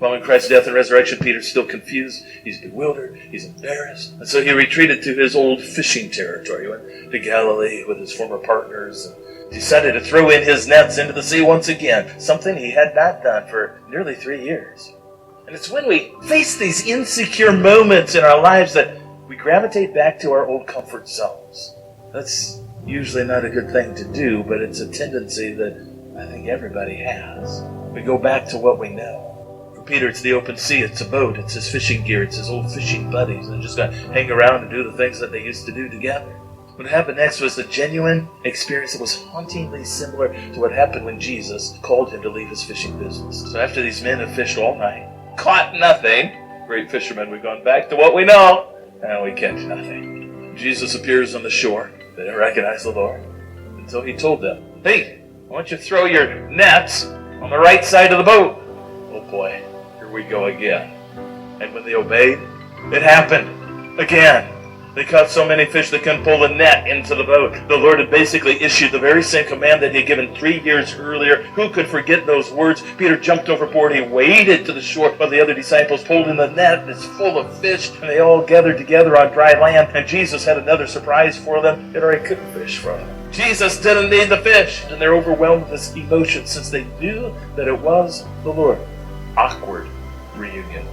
Following Christ's death and resurrection, Peter's still confused. He's bewildered. He's embarrassed. And so he retreated to his old fishing territory. He went to Galilee with his former partners and decided to throw in his nets into the sea once again, something he had not done for nearly 3 years. And it's when we face these insecure moments in our lives that we gravitate back to our old comfort zones. That's usually not a good thing to do, but it's a tendency that I think everybody has. We go back to what we know. For Peter, it's the open sea, it's a boat, it's his fishing gear, it's his old fishing buddies, and just got to hang around and do the things that they used to do together. What happened next was a genuine experience that was hauntingly similar to what happened when Jesus called him to leave his fishing business. So after these men have fished all night, caught nothing, great fishermen, we've gone back to what we know, and we catch nothing. Jesus appears on the shore. They didn't recognize the Lord until he told them, "Hey, I want you to throw your nets on the right side of the boat." Oh boy, here we go again. And when they obeyed, it happened again. They caught so many fish they couldn't pull the net into the boat. The Lord had basically issued the very same command that he had given 3 years earlier. Who could forget those words? Peter jumped overboard. He waded to the shore while the other disciples pulled in the net. It's full of fish, and they all gathered together on dry land. And Jesus had another surprise for them. They already couldn't fish from them. Jesus didn't need the fish, and they're overwhelmed with this emotion since they knew that it was the Lord. Awkward reunion,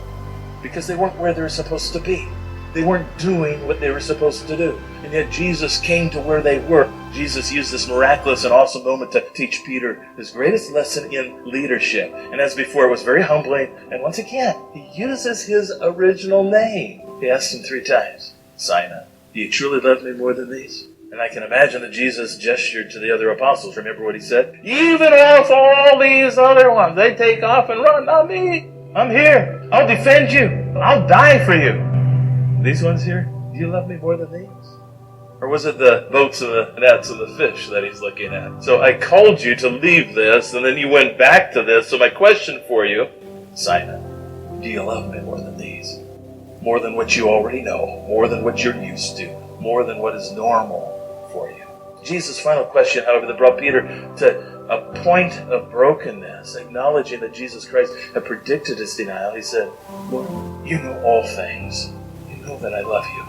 because they weren't where they were supposed to be. They weren't doing what they were supposed to do. And yet Jesus came to where they were. Jesus used this miraculous and awesome moment to teach Peter his greatest lesson in leadership. And as before, it was very humbling. And once again, he uses his original name. He asked him 3 times, "Simon, do you truly love me more than these?" And I can imagine that Jesus gestured to the other apostles. Remember what he said? "Even if all these other ones, they take off and run, not me. I'm here. I'll defend you. I'll die for you. These ones here, do you love me more than these?" Or was it the boats and the nets and the fish that he's looking at? So I called you to leave this, and then you went back to this. So my question for you, Simon, do you love me more than these? More than what you already know, more than what you're used to, more than what is normal for you. Jesus' final question, however, that brought Peter to a point of brokenness, acknowledging that Jesus Christ had predicted his denial. He said, "Lord, you know all things. You know that I love you."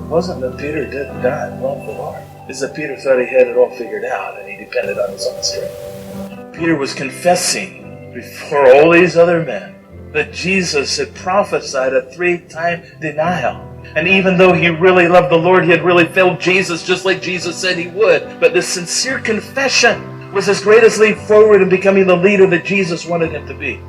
It wasn't that Peter didn't love the Lord. It's that Peter thought he had it all figured out and he depended on his own strength. Peter was confessing before all these other men that Jesus had prophesied a 3-time denial. And even though he really loved the Lord, he had really failed Jesus just like Jesus said he would. But this sincere confession was his greatest leap forward in becoming the leader that Jesus wanted him to be.